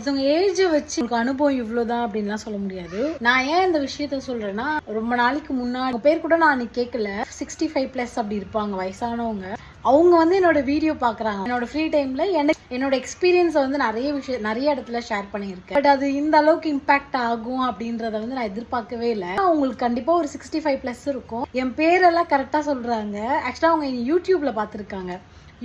இவங்க ஏஜ் வச்சு உங்களுக்கு அனுபவம் இவ்வளவுதான் அப்படின்லாம் சொல்ல முடியாது. நான் ஏன் இந்த விஷயத்த சொல்றேன்னா, ரொம்ப நாளைக்கு முன்னாடி பேர் கூட நான் அன்னைக்கு கேட்கல, 65+ அப்படி இருப்பாங்க வயசானவங்க. அவங்க வந்து என்னோட வீடியோ பாக்குறாங்க. என்னோட ஃப்ரீ டைம்ல என்னோட எக்ஸ்பீரியன்ஸை வந்து நிறைய இடத்துல ஷேர் பண்ணியிருக்கேன். பட் அது இந்த அளவுக்கு இம்பாக்ட் ஆகும் அப்படின்றத வந்து நான் எதிர்பார்க்கவே இல்லை. அவங்களுக்கு கண்டிப்பா ஒரு 65+ இருக்கும். என் பேரெல்லாம் கரெக்டா சொல்றாங்க. ஆக்சுவலா அவங்க யூடியூப்ல பார்த்துருக்காங்க.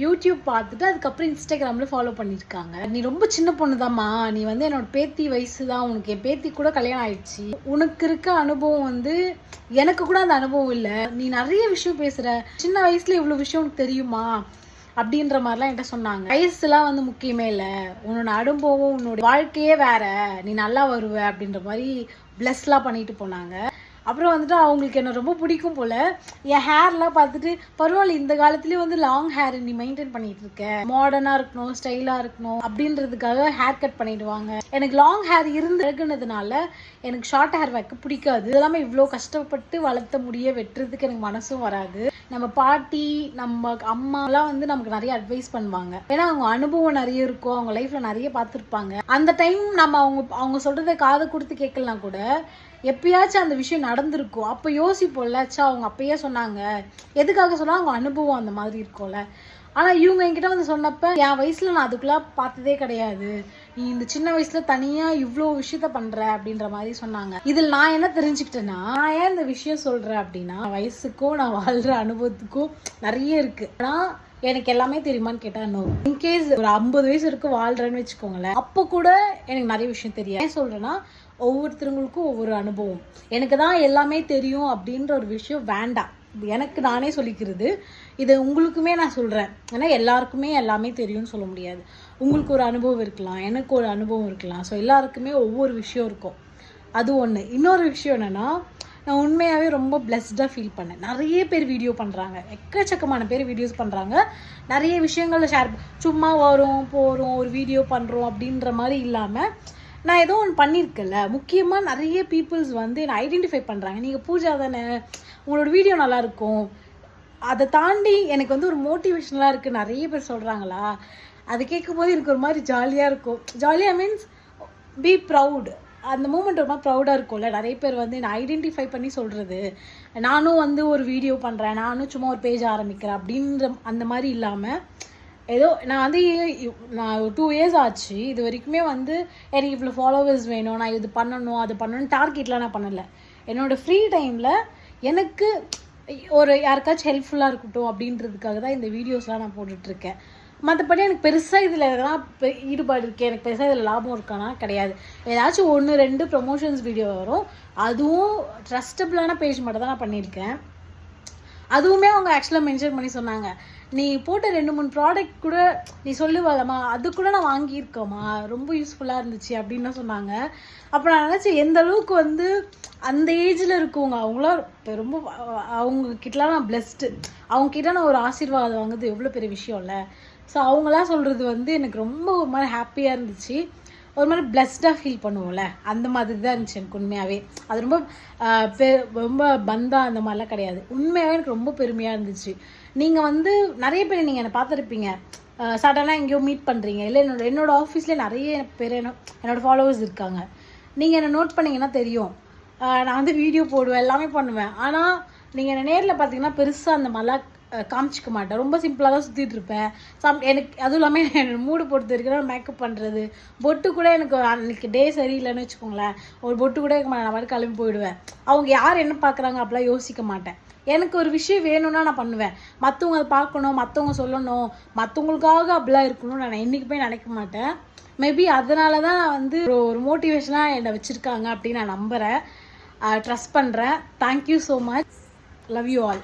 யூடியூப் பார்த்துட்டு அதுக்கப்புறம் இன்ஸ்டாகிராமில் ஃபாலோ பண்ணியிருக்காங்க. நீ ரொம்ப சின்ன பொண்ணுதாம்மா, நீ வந்து என்னோட பேத்தி வயசு தான், உனக்கு என் பேத்தி கூட கல்யாணம் ஆயிடுச்சு, உனக்கு இருக்க அனுபவம் வந்து எனக்கு கூட அந்த அனுபவம் இல்லை, நீ நிறைய விஷயம் பேசுற, சின்ன வயசுல இவ்வளோ விஷயம் உனக்கு தெரியுமா அப்படின்ற மாதிரிலாம் என்கிட்ட சொன்னாங்க. வயசுலாம் வந்து முக்கியமே இல்லை, உன்னோட அனுபவம் உன்னோட வாழ்க்கையே வேற, நீ நல்லா வருவ அப்படின்ற மாதிரி பிளஸ்லாம் பண்ணிட்டு போனாங்க. அப்புறம் வந்துட்டு அவங்களுக்கு என்ன ரொம்ப பிடிக்கும் போல. என் ஹேர்லாம் பார்த்துட்டு பரவாயில்ல, இந்த காலத்துலேயும் வந்து லாங் ஹேர் நீ மெயின்டைன் பண்ணிட்டு இருக்க, மாடர்னாக இருக்கணும், ஸ்டைலாக இருக்கணும் அப்படின்றதுக்காக ஹேர் கட் பண்ணிடுவாங்க. எனக்கு லாங் ஹேர் இருக்குனதுனால எனக்கு ஷார்ட் ஹேர் வைக்க பிடிக்காது. இதெல்லாமே இவ்வளோ கஷ்டப்பட்டு வளர்த்த முடிய வெட்டுறதுக்கு எனக்கு மனசும் வராது. நம்ம பாட்டி நம்ம அம்மாலாம் வந்து நமக்கு நிறைய அட்வைஸ் பண்ணுவாங்க. ஏன்னா அவங்க அனுபவம் நிறைய இருக்கும், அவங்க லைஃப்ல நிறைய பார்த்துருப்பாங்க. அந்த டைம் நம்ம அவங்க சொல்றதை காது கொடுத்து கேட்கலாம் கூட, எப்பயாச்சும் அந்த விஷயம் நடந்திருக்கும். அப்போ யோசிப்போம்ல, அவங்க அப்பயே சொன்னாங்க, எதுக்காக சொன்னா அவங்க அனுபவம் அந்த மாதிரி இருக்கும்ல. ஆனால் இவங்க என்கிட்ட வந்து சொன்னப்ப, என் வயசுல நான் அதுக்குலாம் பார்த்ததே கிடையாது, நீ இந்த சின்ன வயசுல தனியா இவ்வளோ விஷயத்த பண்ற அப்படின்ற மாதிரி சொன்னாங்க. இதில் நான் என்ன தெரிஞ்சுக்கிட்டேன்னா, நான் ஏன் இந்த விஷயம் சொல்றேன் அப்படின்னா, வயசுக்கும் நான் வாழ்ற அனுபவத்துக்கும் நிறைய இருக்கு. ஆனால் எனக்கு எல்லாமே தெரியுமான்னு கேட்டா நோ. இன்கேஸ் ஒரு 50 வயசு வரைக்கும் வாழ்றேன்னு வச்சுக்கோங்களேன், அப்போ கூட எனக்கு நிறைய விஷயம் தெரியாது. ஏன் சொல்றேன்னா, ஒவ்வொருத்தருங்களுக்கும் ஒவ்வொரு அனுபவம். எனக்கு தான் எல்லாமே தெரியும் அப்படின்ற ஒரு விஷயம் வேண்டாம். இது எனக்கு நானே சொல்லிக்கிறது. இது உங்களுக்குமே நான் சொல்கிறேன். ஏன்னா எல்லாருக்குமே எல்லாமே தெரியும்னு சொல்ல முடியாது. உங்களுக்கு ஒரு அனுபவம் இருக்கலாம், எனக்கு ஒரு அனுபவம் இருக்கலாம். ஸோ எல்லாருக்குமே ஒவ்வொரு விஷயம் இருக்கும். அது ஒன்று. இன்னொரு விஷயம் என்னென்னா, நான் உண்மையாகவே ரொம்ப பிளெஸ்டாக ஃபீல் பண்ணேன். நிறைய பேர் வீடியோ பண்ணுறாங்க, எக்கச்சக்கமான பேர் வீடியோஸ் பண்ணுறாங்க. நிறைய விஷயங்களில் ஷேர், சும்மா வரும் போகிறோம் ஒரு வீடியோ பண்ணுறோம் அப்படின்ற மாதிரி இல்லாமல், நான் ஏதோ ஒன்று பண்ணியிருக்கேன்ல. முக்கியமாக நிறைய பீப்புள்ஸ் வந்து என்னை ஐடென்டிஃபை பண்ணுறாங்க. நீங்கள் பூஜா தானே, உங்களோட வீடியோ நல்லாயிருக்கும். அதை தாண்டி எனக்கு வந்து ஒரு மோட்டிவேஷனலாக இருக்குது நிறைய பேர் சொல்கிறாங்களா. அது கேட்கும்போது எனக்கு ஒரு மாதிரி ஜாலியாக இருக்கும். ஜாலியாக மீன்ஸ் பி ப்ரவுட். அந்த மூமெண்ட் ரொம்ப ப்ரௌடாக இருக்கும்ல. நிறைய பேர் வந்து என்னை ஐடென்டிஃபை பண்ணி சொல்கிறது, நானும் வந்து ஒரு வீடியோ பண்ணுறேன், நானும் சும்மா ஒரு பேஜ் ஆரம்பிக்கிறேன் அப்படின்ற அந்த மாதிரி இல்லாமல், ஏதோ நான் வந்து 2 இயர்ஸ் ஆச்சு இது வரைக்குமே வந்து எனக்கு இவ்வளோ ஃபாலோவர்ஸ் வேணும், நான் இது பண்ணணும் அது பண்ணணும் டார்கெட்லாம் நான் பண்ணலை. என்னோடய ஃப்ரீ டைமில் எனக்கு ஒரு யாருக்காச்சும் ஹெல்ப்ஃபுல்லாக இருக்கட்டும் அப்படின்றதுக்காக தான் இந்த வீடியோஸ்லாம் நான் போட்டுட்ருக்கேன். மற்றபடி எனக்கு பெருசாக இதில் எதனா ஈடுபாடு இருக்குது, எனக்கு பெருசாக இதில் லாபம் இருக்கானா கிடையாது. ஏதாச்சும் 1-2 ப்ரொமோஷன்ஸ் வீடியோ வரும், அதுவும் ட்ரஸ்டபிளான பேஜ் மட்டும் தான் நான் பண்ணியிருக்கேன். அதுவுமே அவங்க ஆக்சுவலாக மென்ஷன் பண்ணி சொன்னாங்க, நீ போட்ட 2-3 ப்ராடக்ட் கூட நீ சொல்லுவாளம்மா, அது கூட நான் வாங்கியிருக்கோம்மா, ரொம்ப யூஸ்ஃபுல்லாக இருந்துச்சு அப்படின்னு சொன்னாங்க. அப்போ நான் நினச்சேன், எந்த அளவுக்கு வந்து அந்த ஏஜில் இருக்கவங்க அவங்களாம் ரொம்ப, அவங்கக்கிட்டலாம் நான் பிளெஸ்டு, அவங்கக்கிட்ட நான் ஒரு ஆசீர்வாதம் வாங்குறது எவ்வளோ பெரிய விஷயம் இல்லை. ஸோ அவங்களாம் சொல்கிறது வந்து எனக்கு ரொம்ப ஒரு மாதிரி ஹாப்பியாக இருந்துச்சு, ஒரு மாதிரி பிளெஸ்டாக ஃபீல் பண்ணுவோம்ல, அந்த மாதிரி தான் இருந்துச்சு எனக்கு உண்மையாகவே. அது ரொம்ப ரொம்ப பந்தா அந்த மாதிரிலாம் கிடையாது. உண்மையாகவே எனக்கு ரொம்ப பெருமையாக இருந்துச்சு. நீங்கள் வந்து நிறைய பேர் நீங்கள் என்னை பார்த்துருப்பீங்க, சடனாக எங்கேயோ மீட் பண்ணுறீங்க, இல்லை என்னோட ஆஃபீஸில் நிறைய பேர் என்னோடய ஃபாலோவர்ஸ் இருக்காங்க. நீங்கள் என்னை நோட் பண்ணிங்கன்னா தெரியும், நான் வந்து வீடியோ போடுவேன், எல்லாமே பண்ணுவேன். ஆனால் நீங்கள் என்னை நேரில் பார்த்தீங்கன்னா பெருசாக அந்த மாதிரிலாம் காமிச்சிக்க மாட்டேன், ரொம்ப சிம்பிளாக தான் சுற்றிட்டு இருப்பேன். எனக்கு அதுவும் இல்லாமல் என்னோட மூடு பொறுத்த வரைக்கும் மேக்கப் பண்ணுறது, பொட்டு கூட எனக்கு அன்றைக்கி டே சரியில்லைன்னு வச்சுக்கோங்களேன், ஒரு பொட்டு கூட நான் மாதிரி கிளம்பி போயிடுவேன். அவங்க யார் என்ன பார்க்குறாங்க அப்படிலாம் யோசிக்க மாட்டேன். எனக்கு ஒரு விஷயம் வேணும்னா நான் பண்ணுவேன். மற்றவங்க அதை பார்க்கணும், மற்றவங்க சொல்லணும், மற்றவங்களுக்காக அப்படிலாம் இருக்கணும்னு நான் என்றைக்கு போய் நினைக்க மாட்டேன். மேபி அதனால தான் நான் வந்து ஒரு மோட்டிவேஷனாக என்னை வச்சுருக்காங்க அப்படின்னு நான் நம்புகிறேன், ட்ரஸ்ட் பண்ணுறேன். Thank you so much, love you all.